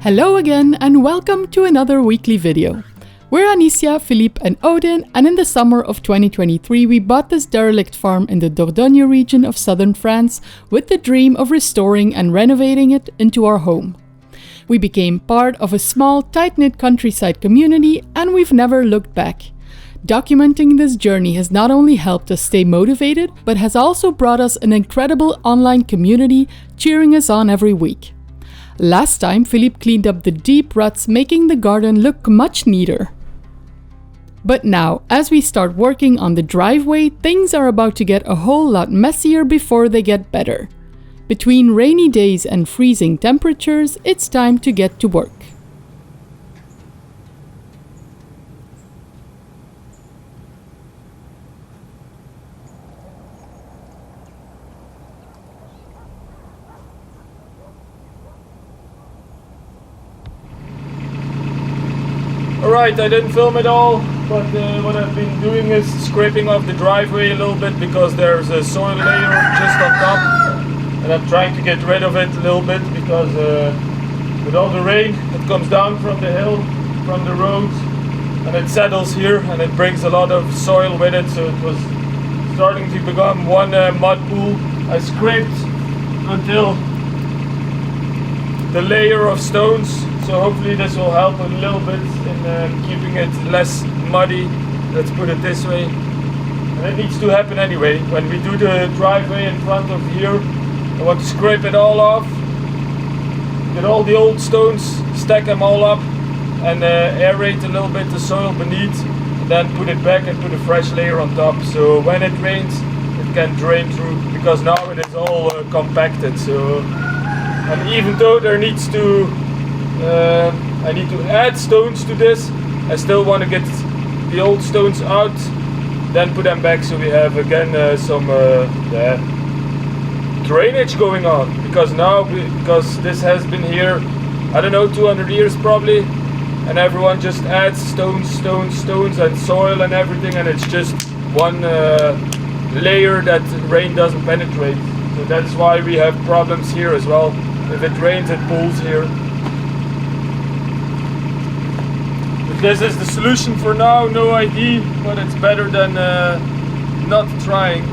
Hello again and welcome to another weekly video. We're Anicia, Philippe and Odin, and in the summer of 2023 we bought this derelict farm in the Dordogne region of southern France with the dream of restoring and renovating it into our home. We became part of a small, tight-knit countryside community and we've never looked back. Documenting this journey has not only helped us stay motivated, but has also brought us an incredible online community cheering us on every week. Last time, Philippe cleaned up the deep ruts, making the garden look much neater. But now, as we start working on the driveway, things are about to get a whole lot messier before they get better. Between rainy days and freezing temperatures, it's time to get to work. Alright, I didn't film it all, but what I've been doing is scraping off the driveway a little bit because there's a soil layer just on top, and I'm trying to get rid of it a little bit because with all the rain that comes down from the hill, from the road, and it settles here and it brings a lot of soil with it, so it was starting to become one mud pool. I scraped until the layer of stones, so hopefully this will help a little bit in keeping it less muddy, let's put it this way. And it needs to happen anyway. When we do the driveway in front of here, I want to scrape it all off, get all the old stones, stack them all up and aerate a little bit the soil beneath, and then put it back and put a fresh layer on top, so when it rains it can drain through, because now it is all compacted. So, and even though there needs to I need to add stones to this, I still want to get the old stones out, then put them back, so we have again some drainage going on, because this has been here, I don't know, 200 years probably, and everyone just adds stones and soil and everything, and it's just one layer that rain doesn't penetrate. So that's why we have problems here as well. If it rains, it pools here. This is the solution for now, no idea, but it's better than not trying.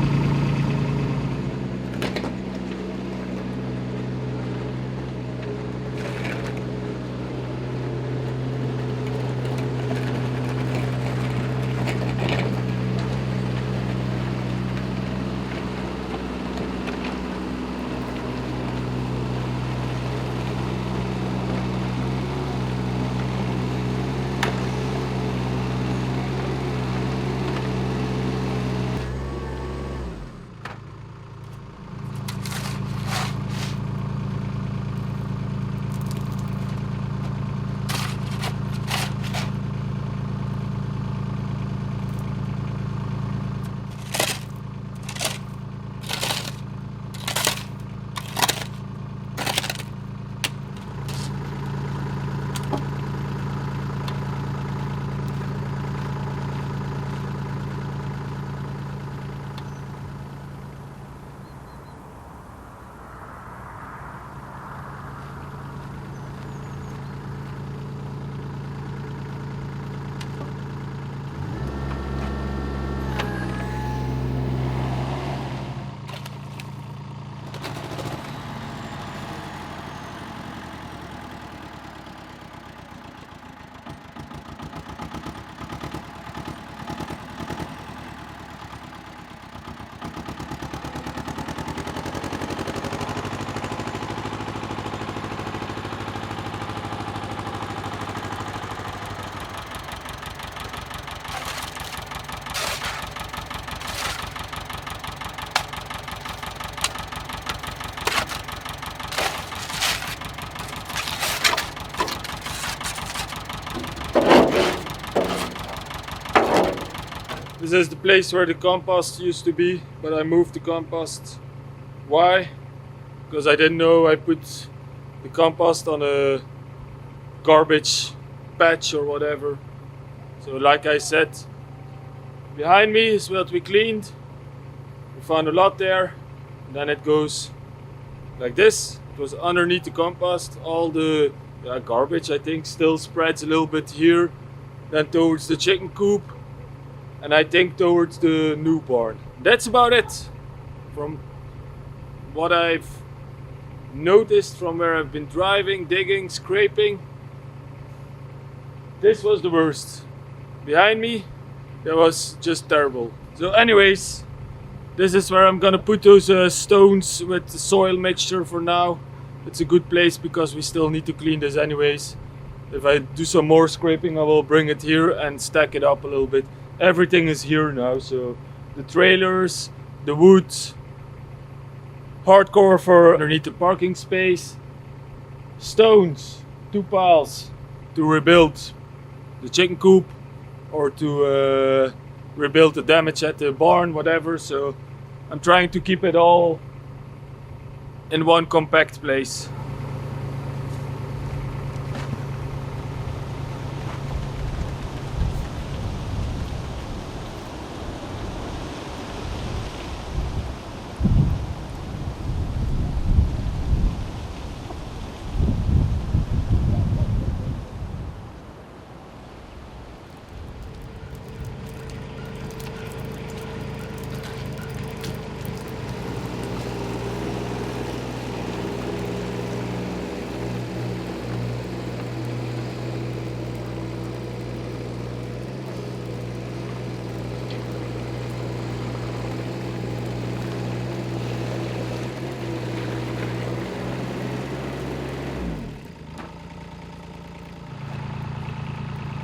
This is the place where the compost used to be, but I moved the compost. Why? Because I didn't know I put the compost on a garbage patch or whatever. So like I said, behind me is what we cleaned. We found a lot there. And then it goes like this. It goes underneath the compost. All the garbage, I think, still spreads a little bit here, then towards the chicken coop, and I think towards the new barn. That's about it from what I've noticed from where I've been driving, digging, scraping. This was the worst. Behind me, that was just terrible. So anyways, this is where I'm gonna put those stones with the soil mixture for now. It's a good place because we still need to clean this anyways. If I do some more scraping, I will bring it here and stack it up a little bit. Everything is here now, so the trailers, the wood, hardcore for underneath the parking space, stones, 2 piles to rebuild the chicken coop or to rebuild the damage at the barn, whatever. So I'm trying to keep it all in one compact place.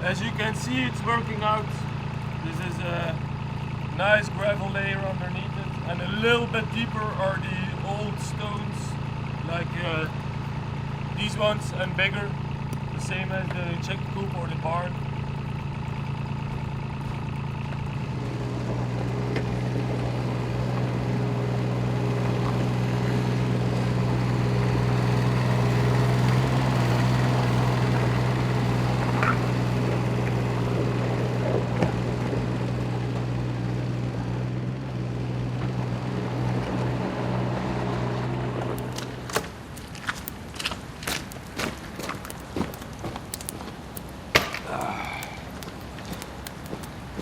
As you can see, it's working out. This is a nice gravel layer underneath it, and a little bit deeper are the old stones, like these ones, and bigger, the same as the chicken coop or the barn.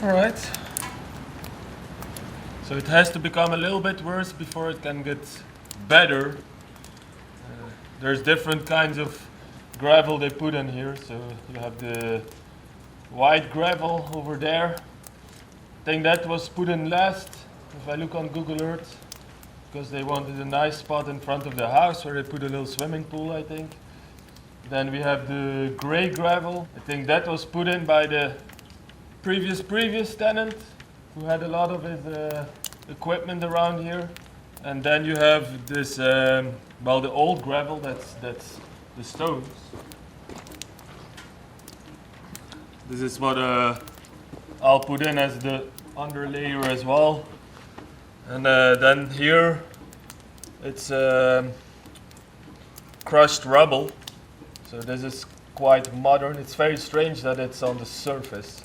Alright, so it has to become a little bit worse before it can get better. There's different kinds of gravel they put in here. So you have the white gravel over there. I think that was put in last, if I look on Google Earth, because they wanted a nice spot in front of the house where they put a little swimming pool, I think. Then we have the gray gravel. I think that was put in by the previous tenant who had a lot of his equipment around here. And then you have this well, the old gravel, that's the stones. This is what I'll put in as the underlayer as well. And then here it's crushed rubble. So this is quite modern. It's very strange that it's on the surface.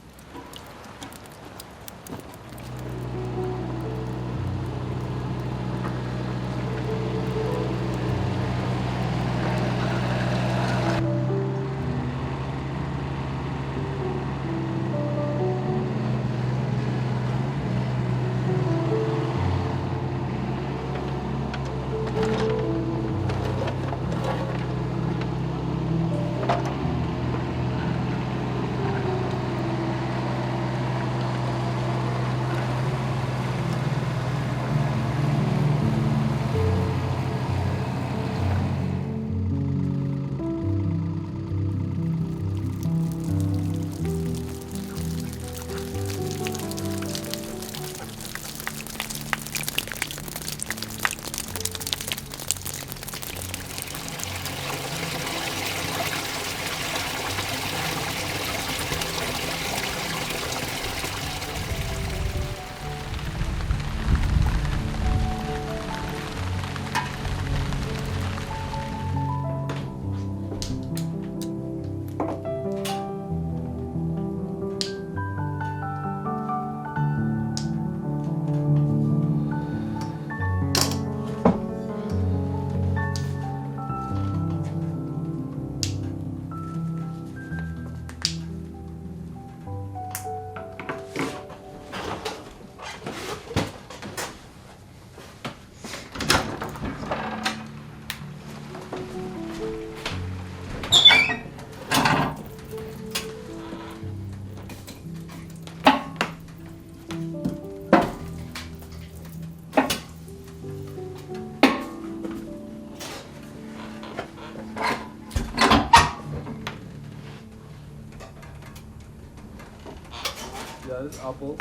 dat is appel.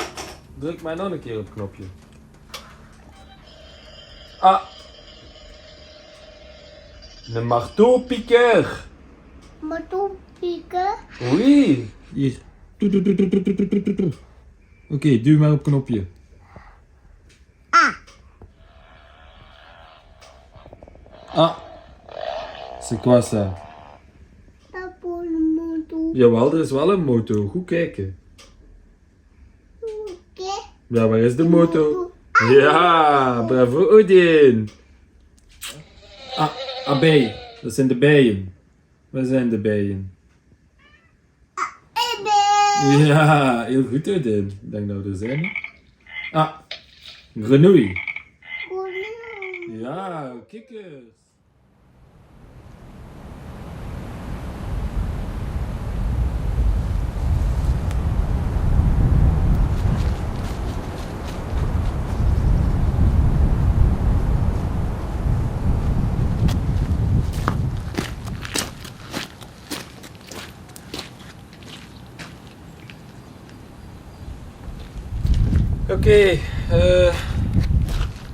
Druk mij nog een keer op het knopje. Ah! Een marteau-piqueur! Marteau-piqueur? Oui! Hier. Oké, duw maar op het knopje. Ah! C'est quoi ça? Dat voor een motor. Jawel, er is wel een motor. Goed kijken. Oké. Ja, waar is de motor? Ja, bravo Odin! Ah, bij. Dat zijn de bijen. Waar zijn de bijen? Ja, heel goed Odin. Ik denk dat we er zijn. Ah, grenouille. Ja, kikkers. Okay, I'm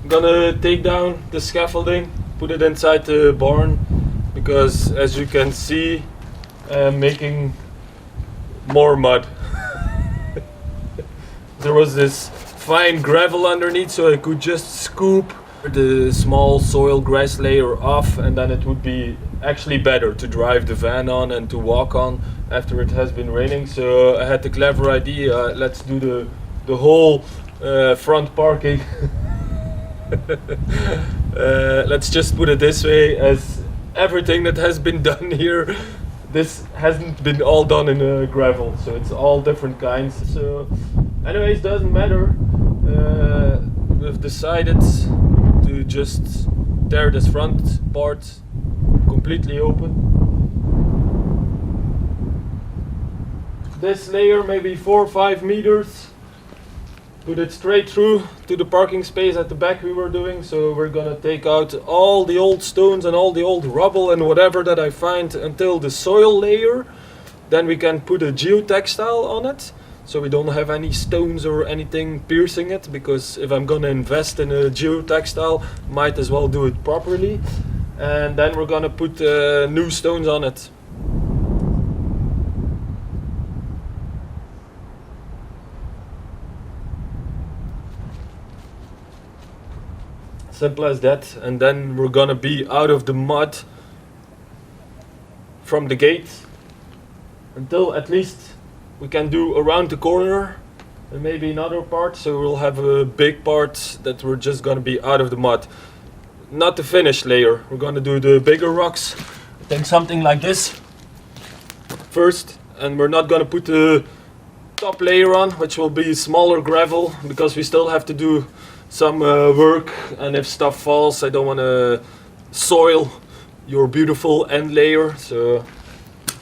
gonna take down the scaffolding, put it inside the barn, because as you can see, I'm making more mud. There was this fine gravel underneath, so I could just scoop the small soil grass layer off, and then it would be actually better to drive the van on and to walk on after it has been raining. So I had the clever idea, let's do the whole front parking. Let's just put it this way, as everything that has been done here, this hasn't been all done in gravel, so it's all different kinds. So anyways, doesn't matter. We've decided to just tear this front part completely open. This layer maybe 4 or 5 meters. Put it straight through to the parking space at the back we were doing. So we're gonna take out all the old stones and all the old rubble and whatever that I find until the soil layer. Then we can put a geotextile on it, so we don't have any stones or anything piercing it, because if I'm gonna invest in a geotextile, might as well do it properly. And then we're gonna put new stones on it. Simple as that. And then we're gonna be out of the mud from the gate until at least we can do around the corner and maybe another part, so we'll have a big part that we're just gonna be out of the mud. Not the finished layer, we're gonna do the bigger rocks. I think something like this first, and we're not gonna put the top layer on, which will be smaller gravel, because we still have to do some work, and if stuff falls, I don't want to soil your beautiful end layer. So,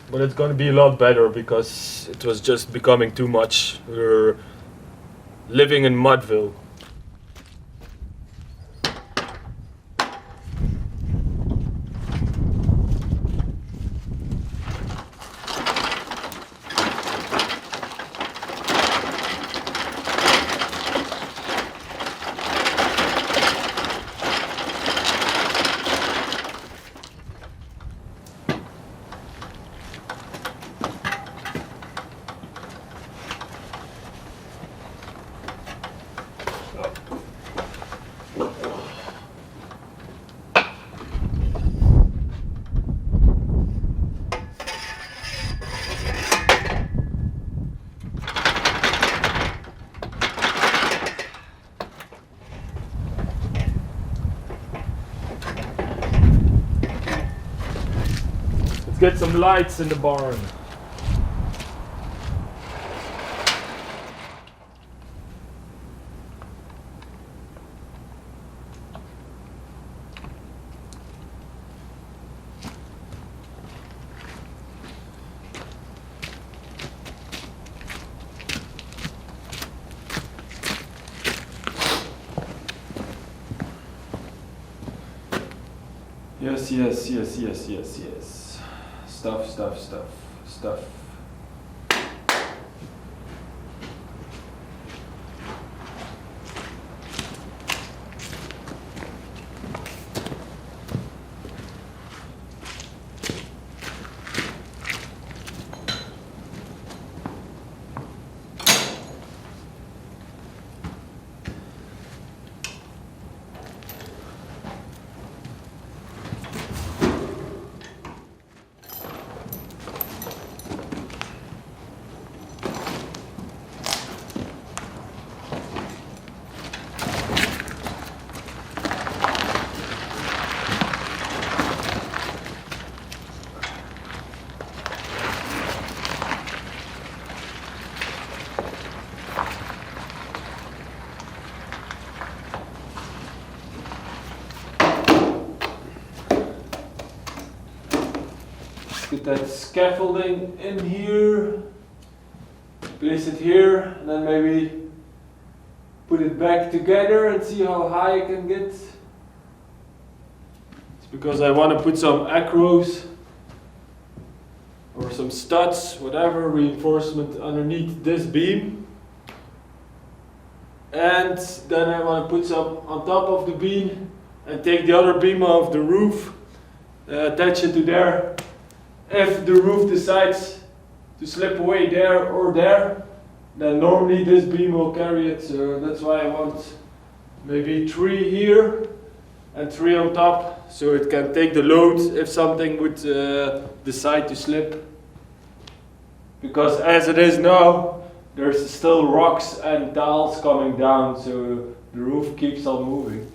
but it's gonna be a lot better because it was just becoming too much. We're living in Mudville. Let's get some lights in the barn. Yes. Stuff. that scaffolding in here, place it here, and then maybe put it back together and see how high I can get. It's because I want to put some acros or some studs, whatever, reinforcement underneath this beam. And then I want to put some on top of the beam and take the other beam off the roof, attach it to there. If the roof decides to slip away there or there, then normally this beam will carry it. So that's why I want maybe 3 here and 3 on top, so it can take the load if something would decide to slip. Because as it is now, there's still rocks and tiles coming down, so the roof keeps on moving.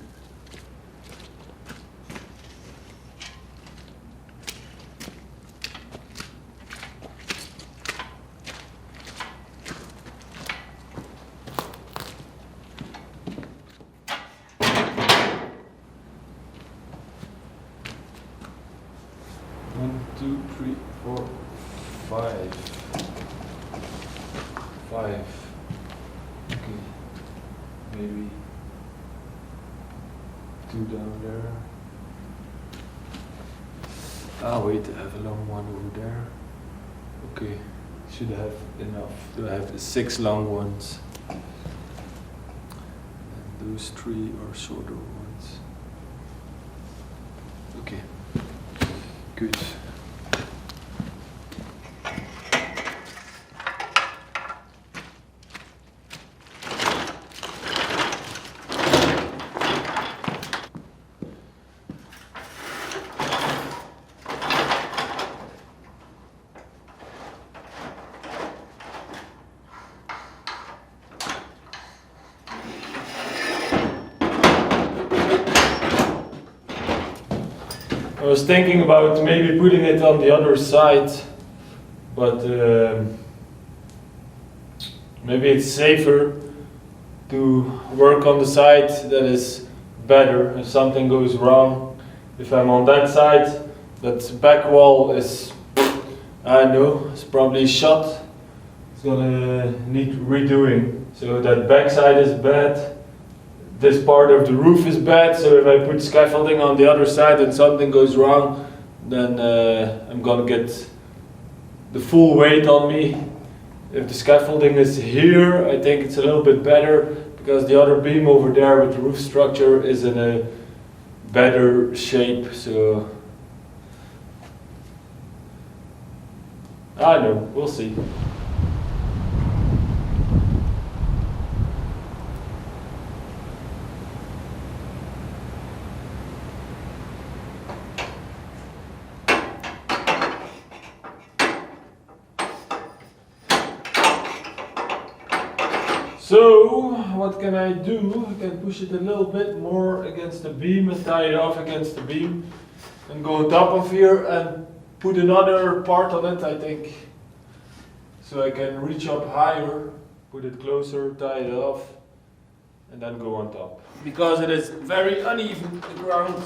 One, two, three, four, 5. 5. Okay. Maybe 2 down there. Ah, wait, I have a long one over there. Okay, should have enough. Do I have 6 long ones? And those 3 are shorter ones. Okay, good. I was thinking about maybe putting it on the other side, but maybe it's safer to work on the side that is better if something goes wrong. If I'm on that side, that back wall is, I know, it's probably shot. It's gonna need redoing. So that back side is bad. This part of the roof is bad, so if I put scaffolding on the other side and something goes wrong, then I'm gonna get the full weight on me. If the scaffolding is here, I think it's a little bit better, because the other beam over there with the roof structure is in a better shape, so I know, we'll see. So, what can I do? I can push it a little bit more against the beam and tie it off against the beam and go on top of here and put another part on it, I think. So I can reach up higher, put it closer, tie it off, and then go on top. Because it is very uneven, the ground.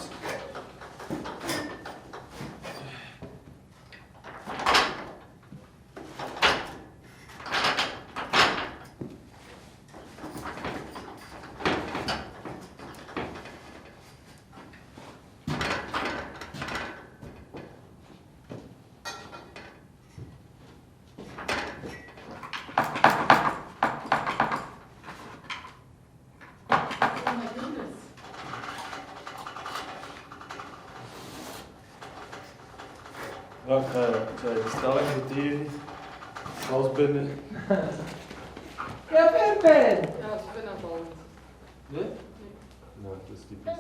Wacht, de stelling zit hier als binnen. Ja, Pepe! Ja, het is binnenvallend. Nee? Nou, dat is typisch.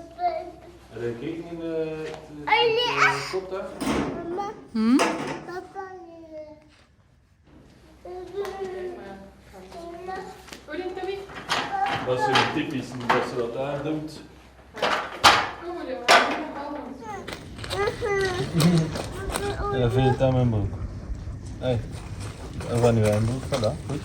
Heb je gekeken in de kop daar? Mama. Hmm? Papa. Hoe denkt dat niet? Dat is zo typisch, dat ze dat daar doet. Kom maar, je gaat binnenvallen. Ja, vind je het aan mijn broek? Hé, dat was nu mijn broek, voilà, goed.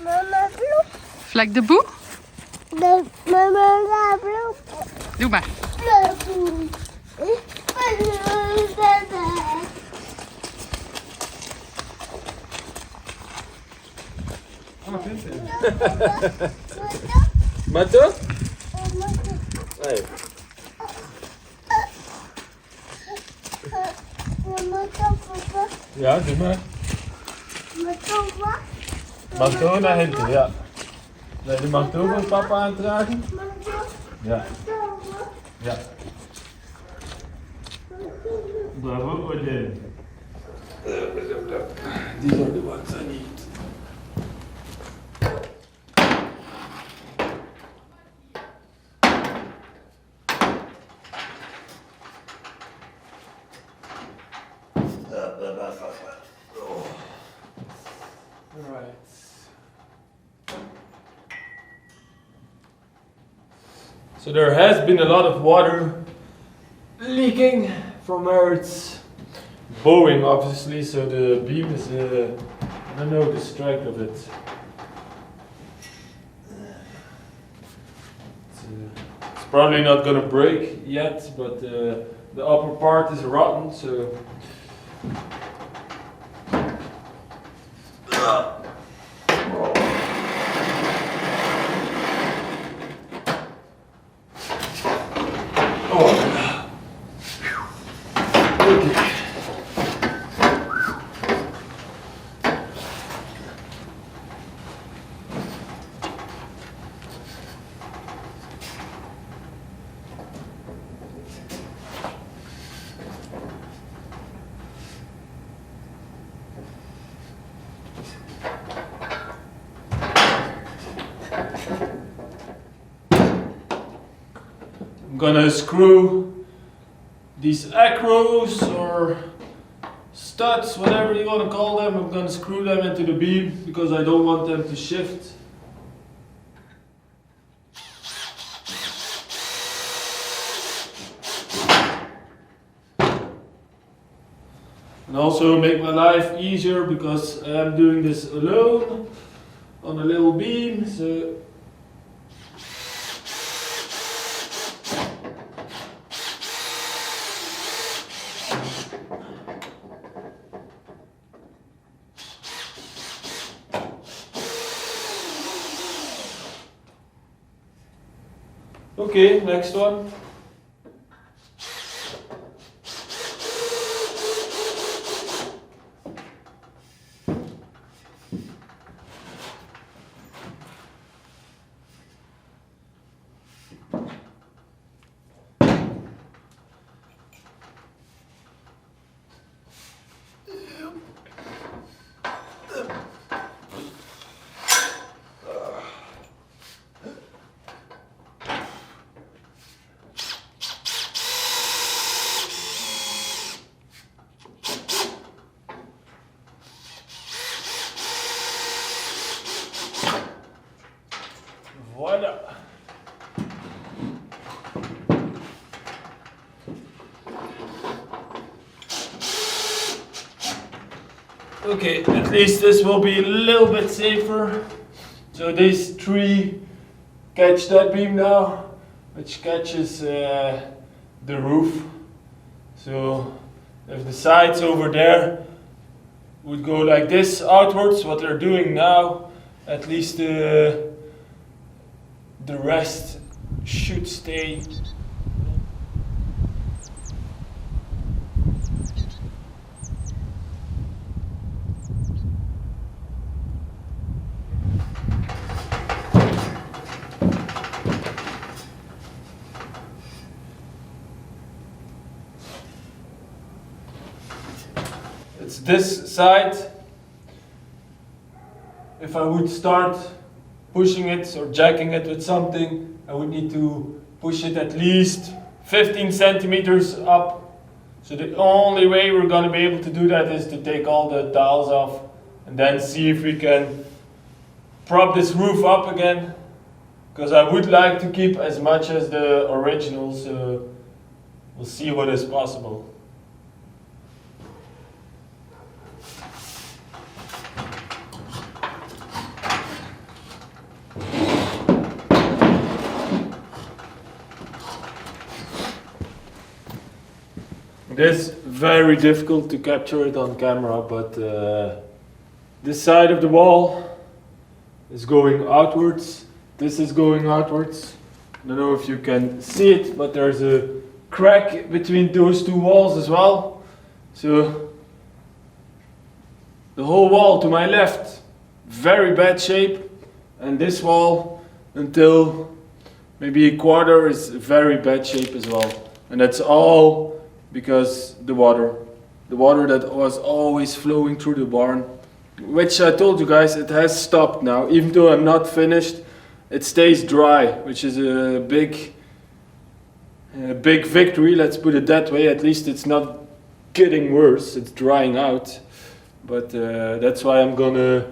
Mama bloep. Vlek de boe? Mama bloep. Doe maar. Mato? Nee. Ja, doe maar. Mag zo naar hinten, ja. Nee, die mag zo van papa aandragen. Ja. Ja. Bravo, Odin. These are the ones I need. Alright. So there has been a lot of water leaking from where it's bowing, obviously, so the beam is, I don't know the strength of it. It's probably not gonna break yet, but the upper part is rotten, so. I'm gonna screw these acros or studs, whatever you want to call them. I'm gonna screw them into the beam because I don't want them to shift. And also make my life easier because I'm doing this alone on a little beam. So okay, next one. Voila. Okay, at least this will be a little bit safer. So these three catch that beam now, which catches the roof. So if the sides over there would go like this outwards, what they're doing now, at least the rest should stay. It's this side. If I would start pushing it or jacking it with something, I would need to push it at least 15 centimeters up. So the only way we're going to be able to do that is to take all the tiles off and then see if we can prop this roof up again. Because I would like to keep as much as the original, so we'll see what is possible. It is very difficult to capture it on camera, but this side of the wall is going outwards. This is going outwards. I don't know if you can see it, but there's a crack between those two walls as well. So the whole wall to my left, very bad shape, and this wall until maybe a quarter is very bad shape as well. And that's all because the water that was always flowing through the barn, which I told you guys, it has stopped now. Even though I'm not finished, it stays dry, which is a big victory, let's put it that way. At least it's not getting worse, it's drying out. But that's why I'm gonna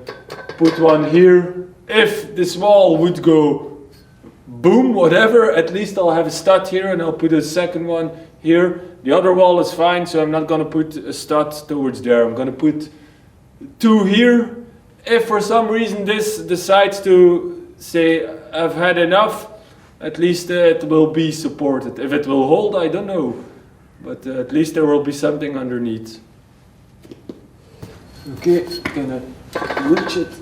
put one here. If this wall would go boom, whatever, at least I'll have a stud here, and I'll put a second one here. The other wall is fine, so I'm not gonna put a stud towards there. I'm gonna put two here. If for some reason this decides to say I've had enough, at least it will be supported. If it will hold, I don't know, but at least there will be something underneath. Okay, gonna reach it,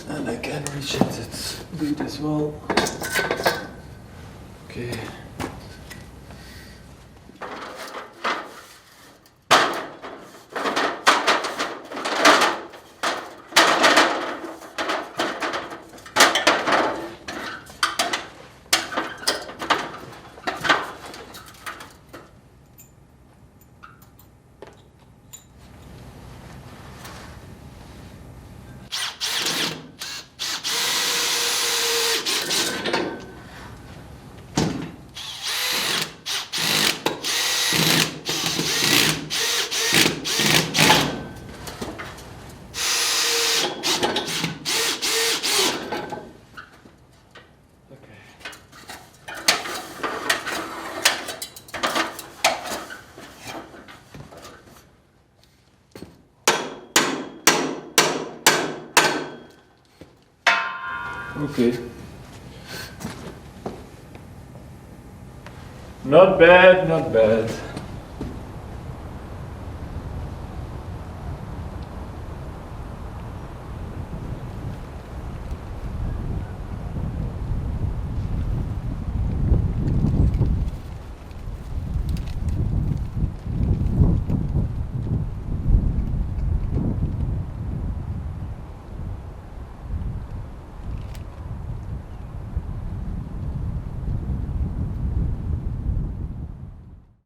and I can reach it. It's good as well. Okay. Okay. Not bad, not bad.